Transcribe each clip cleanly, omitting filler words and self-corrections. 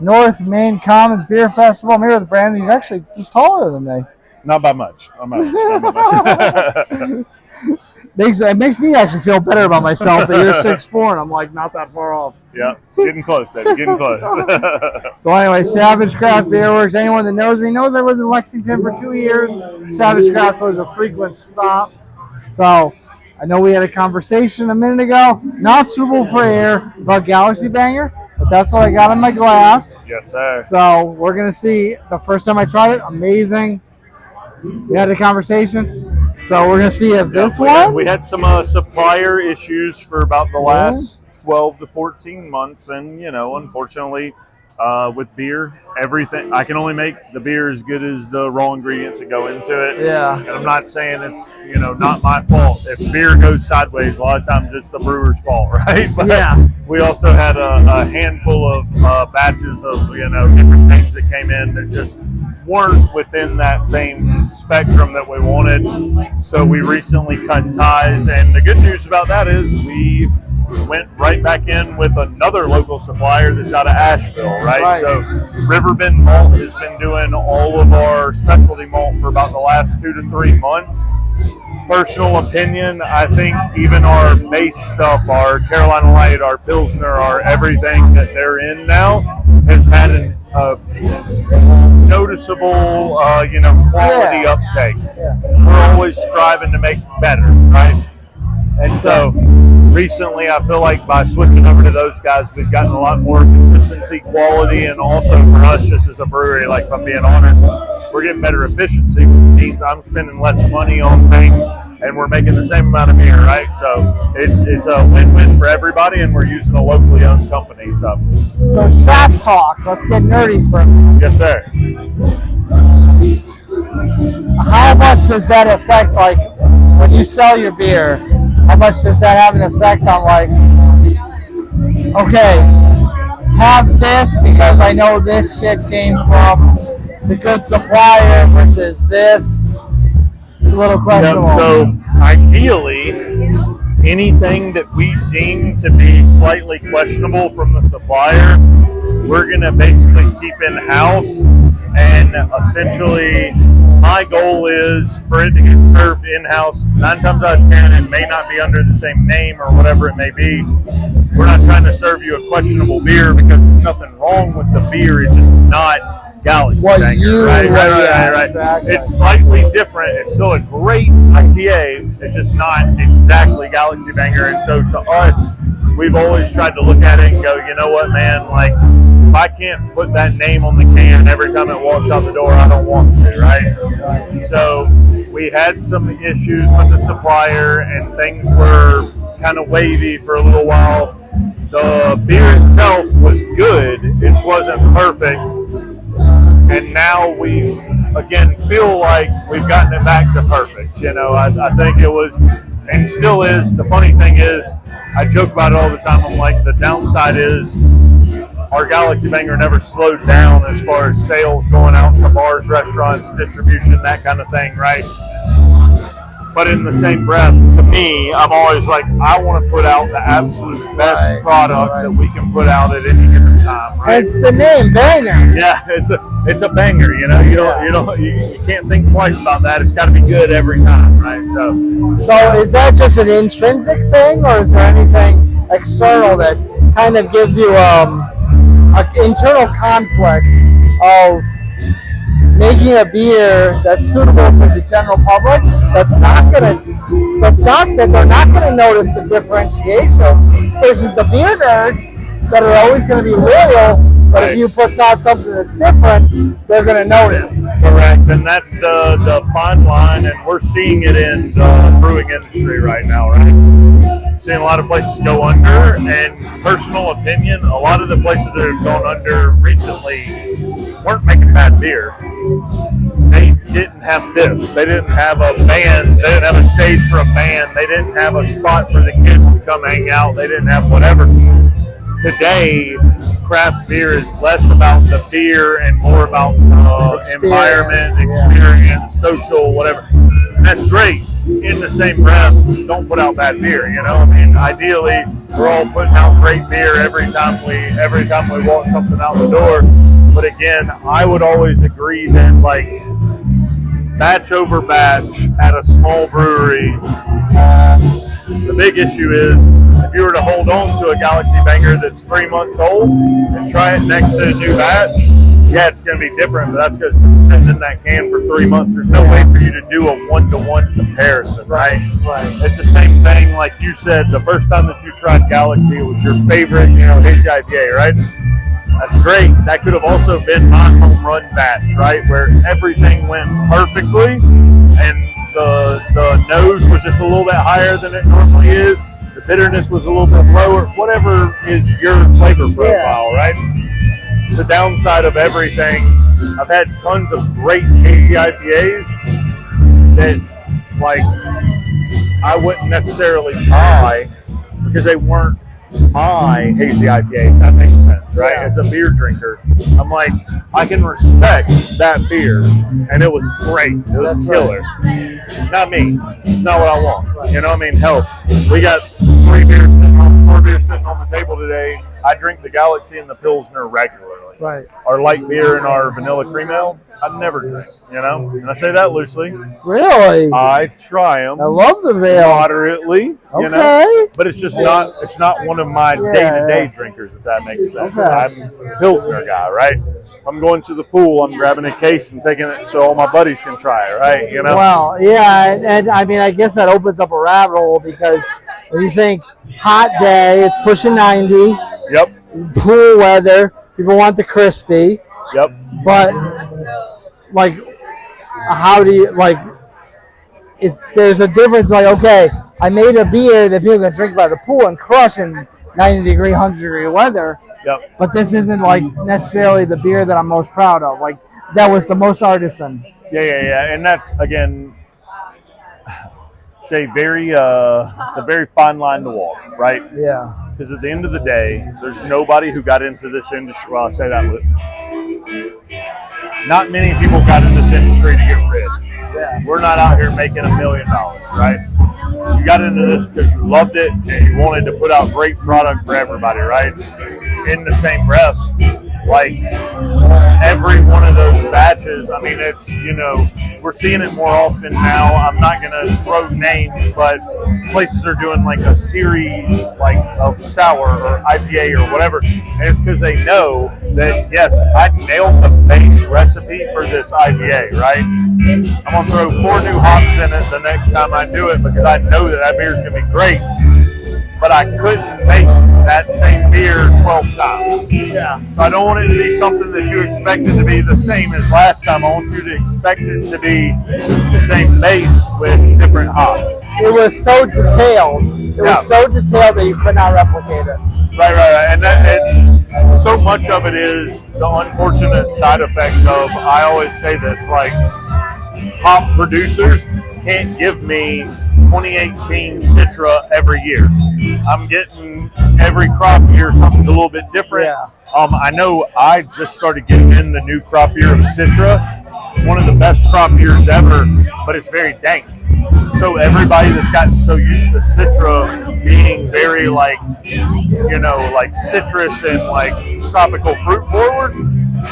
North Main Commons Beer Festival. I'm here with Brandon. He's actually just taller than me. Not by much. Not by much. It makes me actually feel better about myself that you're 6'4", and I'm like not that far off. Yeah, getting close, baby, getting close. So anyway, Savage Craft Beer Works. Anyone that knows me knows I lived in Lexington for 2 years. Savage Craft was a frequent stop. So I know we had a conversation a minute ago, not suitable for air, about Galaxy Banger, but that's what I got in my glass. Yes, sir. So we're going to see. The first time I tried it, amazing. We had a conversation. So we're going to see if this one. We had some supplier issues for about the last 12 to 14 months. And, unfortunately, with beer, everything, I can only make the beer as good as the raw ingredients that go into it. Yeah. And I'm not saying it's, not my fault. If beer goes sideways, a lot of times it's the brewer's fault, right? But yeah. We also had a handful of batches of, different things that came in that just weren't within that same spectrum that we wanted. So we recently cut ties, and the good news about that is we went right back in with another local supplier that's out of Asheville, right? So Riverbend Malt has been doing all of our specialty malt for about the last 2 to 3 months. Personal opinion, I think even our base stuff, our Carolina Light, our Pilsner, our everything that they're in now has had a noticeable, quality uptake. Yeah. We're always striving to make better, right? And so recently, I feel like by switching over to those guys, we've gotten a lot more consistency, quality, and also for us, just as a brewery, like if I'm being honest, we're getting better efficiency, which means I'm spending less money on things, and we're making the same amount of beer, right? So it's a win-win for everybody, and we're using a locally owned company. So shop talk. Let's get nerdy for a minute. Yes, sir. How much does that affect, like, when you sell your beer? How much does that have an effect on, like, okay, have this because I know this shit came from the good supplier versus this? It's a little questionable. Yep, so ideally, anything that we deem to be slightly questionable from the supplier, we're going to basically keep in-house, and essentially my goal is for it to get served in-house. 9 times out of 10, it may not be under the same name or whatever it may be. We're not trying to serve you a questionable beer because there's nothing wrong with the beer. It's just not Galaxy Banger, right. Exactly. It's slightly different. It's still a great IPA. It's just not exactly Galaxy Banger. And so to us, we've always tried to look at it and go, you know what, man, like, if I can't put that name on the can every time it walks out the door, I don't want to, right? So we had some issues with the supplier, and things were kind of wavy for a little while. The beer itself was good. It wasn't perfect. And now we, again, feel like we've gotten it back to perfect. I think it was, and still is. The funny thing is, I joke about it all the time. I'm like, the downside is our Galaxy Banger never slowed down as far as sales going out to bars, restaurants, distribution, that kind of thing, right? But in the same breath, to me, I'm always like, I want to put out the absolute best product that we can put out at any given time, right? It's the name, Banger. Yeah, it's a banger, you can't think twice about that. It's got to be good every time, right? So is that just an intrinsic thing, or is there anything external that kind of gives you an internal conflict of making a beer that's suitable to the general public, that they're not gonna notice the differentiations, versus the beer nerds that are always gonna be loyal, but if you put out something that's different, they're gonna notice. Correct, and that's the fine line, and we're seeing it in the brewing industry right now, right? Seeing a lot of places go under, and personal opinion, a lot of the places that have gone under recently weren't making bad beer. They didn't have this. They didn't have a band. They didn't have a stage for a band. They didn't have a spot for the kids to come hang out. They didn't have whatever. Today, craft beer is less about the beer and more about environment, experience, social, whatever. And that's great. in the same breath, don't put out bad beer. You know, I mean, ideally, we're all putting out great beer every time we want something out the door. But again, I would always agree that like batch over batch at a small brewery. The big issue is if you were to hold on to a Galaxy Banger that's 3 months old and try it next to a new batch, yeah, it's going to be different, but that's because it's been sitting in that can for 3 months. There's no way for you to do a one-to-one comparison, right? It's the same thing like you said, the first time that you tried Galaxy, it was your favorite, hazy IPA, right? That's great. That could have also been my home run batch, right? Where everything went perfectly and the nose was just a little bit higher than it normally is. The bitterness was a little bit lower. Whatever is your flavor profile, right? The downside of everything, I've had tons of great hazy IPAs that, like, I wouldn't necessarily buy because they weren't my hazy IPA, if that makes sense, right? As a beer drinker, I'm like, I can respect that beer, and it was great. It was killer. Not me. It's not what I want. You know what I mean? Hell, we got 4 beers sitting on the table today. I drink the Galaxy and the Pilsner regularly. Right. Our light beer and our vanilla cream ale, I never drink, and I say that loosely. Really? I try them. I love the veil. Moderately, but it's just not one of my day-to-day drinkers, if that makes sense. I'm a Pilsner guy, right? I'm going to the pool, I'm grabbing a case and taking it so all my buddies can try it, right? Well, yeah, and I mean, I guess that opens up a rabbit hole because when you think hot day, it's pushing 90. Yep. Pool weather, people want the crispy. Yep. But, like, how do you, like, there's a difference, like, okay, I made a beer that people can drink by the pool and crush in 90-degree, 100-degree weather. Yep. But this isn't, like, necessarily the beer that I'm most proud of. Like, that was the most artisan. Yeah. And that's, again, it's a very fine line to walk, right? Yeah. Because at the end of the day, there's nobody who got into this industry. Well, I say that, not many people got in this industry to get rich. Yeah. We're not out here making $1 million, right? You got into this because you loved it and you wanted to put out great product for everybody, right? In the same breath, like every one of those batches, I mean, it's, we're seeing it more often now. I'm not going to throw names, but places are doing like a series like of sour or IPA or whatever. And it's because they know that, yes, I nailed the base recipe for this IPA, right? I'm going to throw 4 new hops in it the next time I do it because I know that beer is going to be great. But I couldn't make that same beer 12 times. Yeah. So I don't want it to be something that you expected to be the same as last time. I want you to expect it to be the same base with different hops. It was so detailed. It was so detailed that you could not replicate it. Right. And so much of it is the unfortunate side effect of, I always say this, like, hop producers can't give me 2018 Citra every year. I'm getting every crop year something's a little bit different. Yeah. I know I just started getting in the new crop year of Citra, one of the best crop years ever, but it's very dank. So everybody that's gotten so used to Citra being very like citrus and like tropical fruit forward,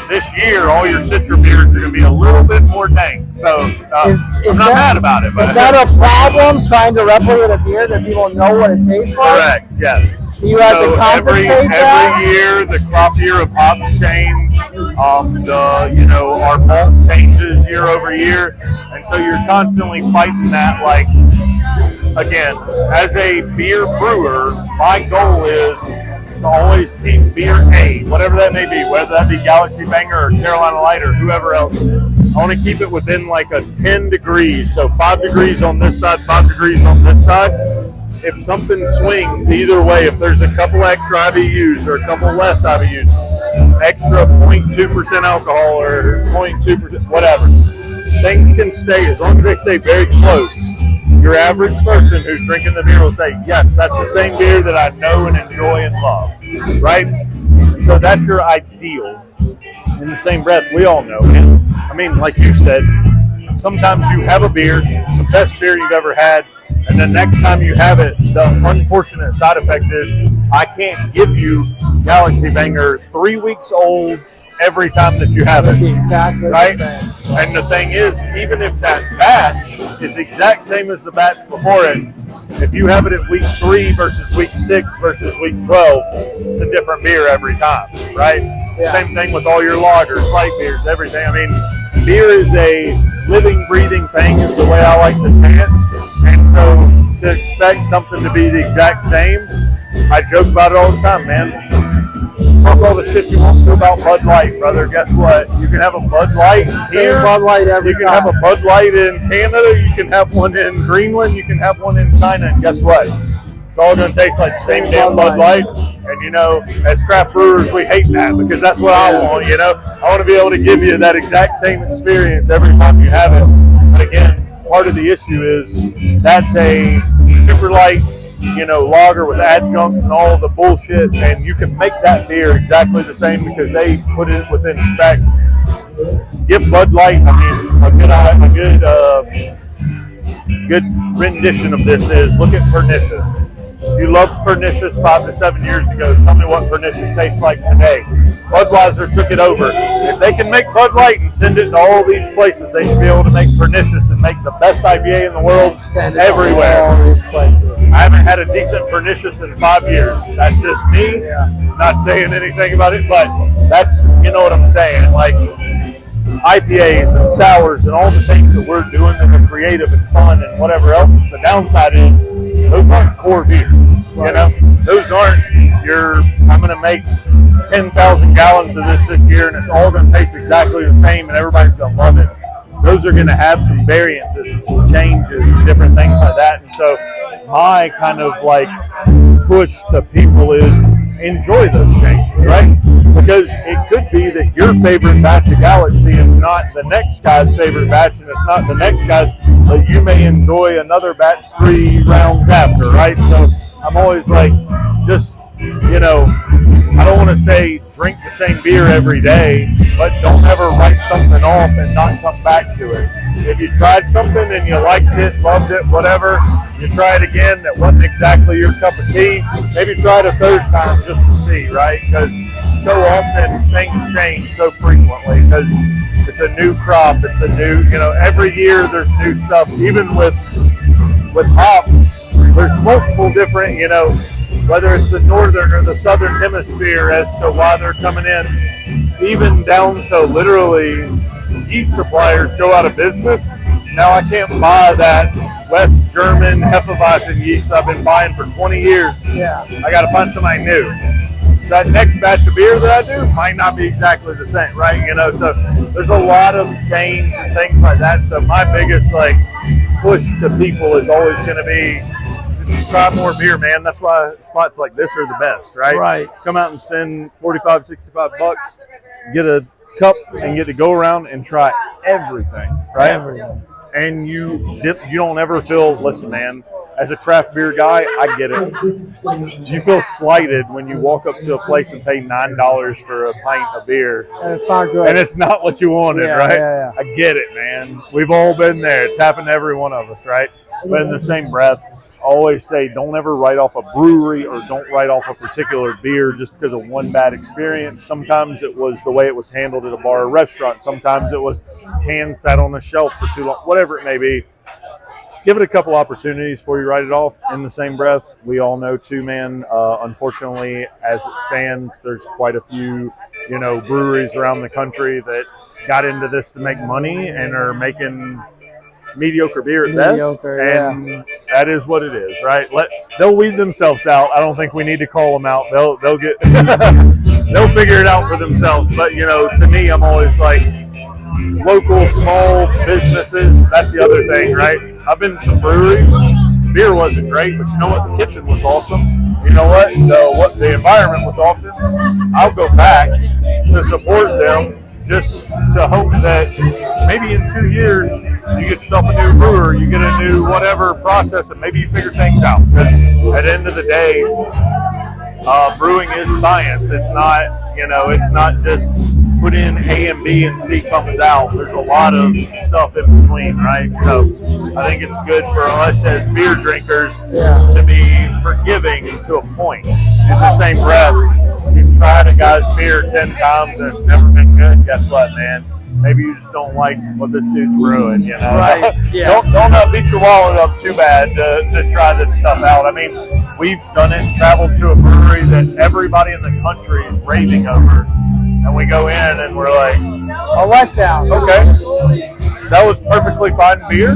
this year all your Citra beers are going to be a little bit more dank. So I'm not mad about it. But is that a problem, trying to replicate a beer that people know what it tastes like? Correct, yes. You have to compensate that? Every year, the crop year of hops change. Our malt changes year over year. And so you're constantly fighting that. Like, again, as a beer brewer, my goal is to always keep beer A, whatever that may be, whether that be Galaxy Banger or Carolina Light or whoever else. I want to keep it within like a 10 degrees. So 5 degrees on this side, 5 degrees on this side. If something swings either way, if there's a couple extra IBUs or a couple less IBUs, extra 0.2% alcohol or 0.2%, whatever, things can stay, as long as they stay very close. Your average person who's drinking the beer will say, yes, that's the same beer that I know and enjoy and love, right? So that's your ideal. In the same breath, we all know. I mean, like you said, sometimes you have a beer, it's the best beer you've ever had, and the next time you have it, the unfortunate side effect is I can't give you Galaxy Banger 3 weeks old every time that you have it. Exactly right? the same. And the thing is, even if that batch is the exact same as the batch before it, if you have it at week 3 versus week 6 versus week 12, it's a different beer every time, right? Yeah. Same thing with all your lagers, light beers, everything. I mean, beer is a living, breathing thing is the way I like to say it. And so to expect something to be the exact same, I joke about it all the time, man. Talk all the shit you want to about Bud Light, brother. Guess what? You can have a Bud Light here. Bud Light every You can time. have a Bud Light in Canada. You can have one in Greenland. You can have one in China. And guess what? It's all going to taste like the same damn Bud Light. And, you know, as craft brewers, we hate that because that's what I want, you know. I want to be able to give you that exact same experience every time you have it. But again, part of the issue is that's a super light, you know, lager with adjuncts and all the bullshit, and you can make that beer exactly the same because they put it within specs. Give Bud Light, I mean, a good rendition of this is look at Pernicious. If you loved Pernicious 5 to 7 years ago, tell me what Pernicious tastes like today. Budweiser took it over. If they can make Bud Light and send it to all these places, they should be able to make Pernicious and make the best IPA in the world everywhere. I haven't had a decent Pernicious in 5 years. That's just me. Not saying anything about it, but that's, you know what I'm saying. Like IPAs and sours and all the things that we're doing that are creative and fun and whatever else. The downside is those aren't core beer. You know, those aren't I'm going to make 10,000 gallons of this year and it's all going to taste exactly the same and everybody's going to love it. Those are going to have some variances and some changes and different things like that. And so my kind of like push to people is enjoy those changes, right? Because it could be that your favorite batch of Galaxy is not the next guy's favorite batch, and it's not the next guy's, but you may enjoy another batch 3 rounds after, right? So I'm always like, just, you know, I don't want to say drink the same beer every day, but don't ever write something off and not come back to it. If you tried something and you liked it, loved it, whatever, you try it again, that wasn't exactly your cup of tea, maybe try it a third time just to see, right? Because so often things change so frequently because it's a new crop, it's a new, you know, every year there's new stuff. Even with hops, there's multiple different, you know, whether it's the northern or the southern hemisphere as to why they're coming in, even down to literally yeast suppliers go out of business. Now I can't buy that West German Hefeweizen yeast I've been buying for 20 years. Yeah. I got to find somebody new. So that next batch of beer that I do might not be exactly the same, right? You know, so there's a lot of change and things like that. So my biggest like push to people is always going to be just try more beer, man. That's why spots like this are the best, right? Right. Come out and spend 45, 65 bucks, get a cup and get to go around and try everything, right? Everything. And you don't ever feel, listen, man, as a craft beer guy, I get it. You feel slighted when you walk up to a place and pay $9 for a pint of beer. And it's not good. And it's not what you wanted, right? Yeah. I get it, man. We've all been there. It's happened to every one of us, right? But in the same breath, I always say don't ever write off a brewery or don't write off a particular beer just because of one bad experience. Sometimes it was the way it was handled at a bar or restaurant. Sometimes it was cans sat on the shelf for too long, whatever it may be. Give it a couple opportunities before you write it off. In the same breath, we all know too, man, unfortunately, as it stands, there's quite a few, you know, breweries around the country that got into this to make money and are making mediocre beer at best, and that is what it is, right? They'll weed themselves out. I don't think we need to call them out. They'll get they'll figure it out for themselves. But you know, to me, I'm always like local small businesses. That's the other thing, right? I've been to some breweries. Beer wasn't great, but you know what? The kitchen was awesome. You know what? The environment was awesome. I'll go back to support them. Just to hope that maybe in 2 years you get yourself a new brewer, you get a new whatever process, and maybe you figure things out. Because at the end of the day, brewing is science. It's not, you know, it's not just put in A and B and C comes out, there's a lot of stuff in between, right? So I think it's good for us as beer drinkers to be forgiving to a point. In the same breath, you've tried a guy's beer 10 times and it's never been good. Guess what, man? Maybe you just don't like what this dude's brewing, you know? Right. Yeah. Don't beat your wallet up too bad to try this stuff out. I mean, we've done it, traveled to a brewery that everybody in the country is raving over, and we go in and we're like, A letdown. okay, that was perfectly fine beer.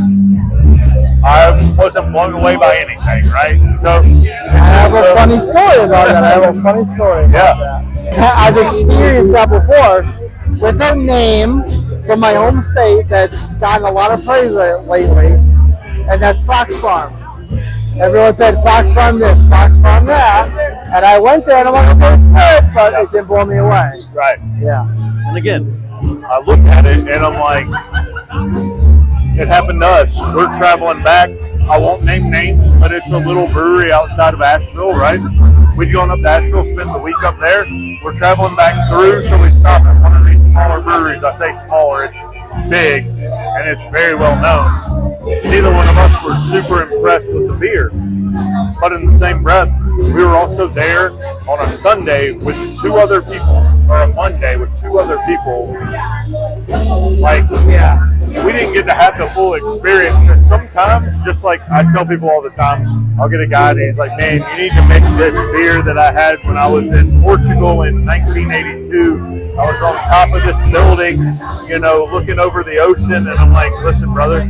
I wasn't blown away by anything, right? So I have a funny story about that. I have a funny story about that. I've experienced that before with a name from my home state that's gotten a lot of praise lately, and that's Fox Farm. Everyone said Fox Farm this, Fox Farm that, and I went there and I'm like, okay, it's good, but it didn't blow me away. Right. Yeah. And again, I look at it and I'm like, it happened to us. We're traveling back. I won't name names, but it's a little brewery outside of Asheville, right? We'd gone up to Asheville, spend the week up there. We're traveling back through, so we stop at one of these smaller breweries. I say smaller, it's big, and it's very well known. Neither one of us were super impressed with the beer. But in the same breath, we were also there on a Sunday with 2 other people, or a Monday with 2 other people. Like, we didn't get to have the full experience, because sometimes, just like I tell people all the time, I'll get a guy and he's like, man, you need to make this beer that I had when I was in Portugal in 1982. I was on top of this building, you know, looking over the ocean, and I'm like, listen, brother,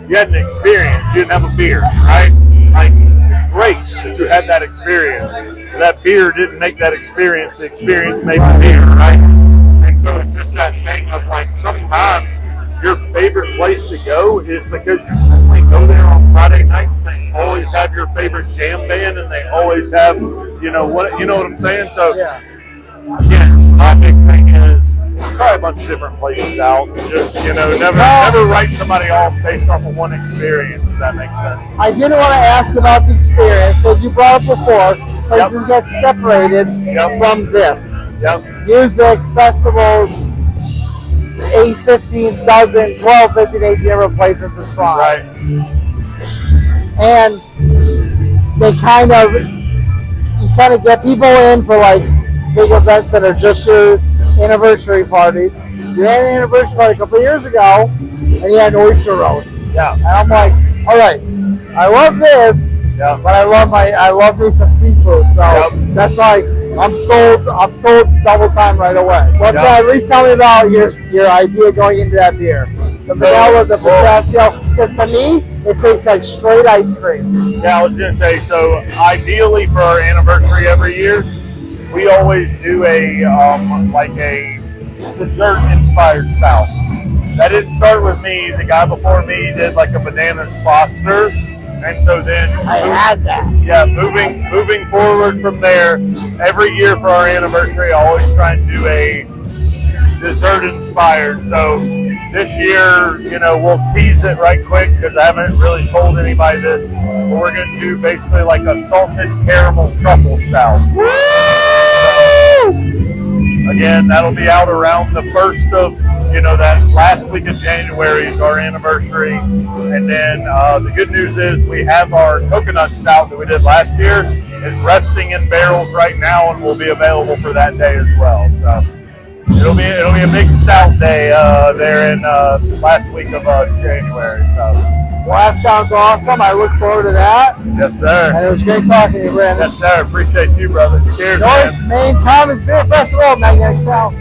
you had an experience. You didn't have a beer, right? Like, it's great that you had that experience. That beer didn't make that experience. The experience made the beer, right? And so it's just that thing of like, sometimes your favorite place to go is because you only go there on Friday nights. They always have your favorite jam band, and they always have, you know what I'm saying? So, again, my big thing is try a bunch of different places out. Just, you know, never write somebody off based off of one experience, if that makes sense. I did want to ask about the experience, because you brought up before, places get separated from this. Music, festivals, 8, 15, dozen, 12, 15, 18 different places to try. Right. And they you kind of get people in for like big events that are just yours, anniversary parties. You had an anniversary party a couple of years ago, and you had an oyster roast. Yeah. And I'm like, all right, I love this, but I love me some seafood. So that's like, I'm sold double time right away. But at least tell me about your idea going into that beer. The vanilla, the pistachio, because to me, it tastes like straight ice cream. Yeah, I was going to say, so ideally for our anniversary every year, we always do a dessert-inspired style. That didn't start with me. The guy before me did like a bananas Foster. And so then I had that. Yeah, moving forward from there, every year for our anniversary, I always try and do a dessert inspired. So this year, you know, we'll tease it right quick because I haven't really told anybody this, but we're going to do basically like a salted caramel truffle style. Again, that'll be out around the first of, you know, that last week of January is our anniversary. And then the good news is we have our coconut stout that we did last year is resting in barrels right now and will be available for that day as well. So it'll be a big stout day there in last week of January. So. Well, that sounds awesome. I look forward to that. Yes, sir. And it was great talking to you, Brandon. Yes, sir. Appreciate you, brother. Cheers, North man. Main Commons Beer Festival, Magnetic South.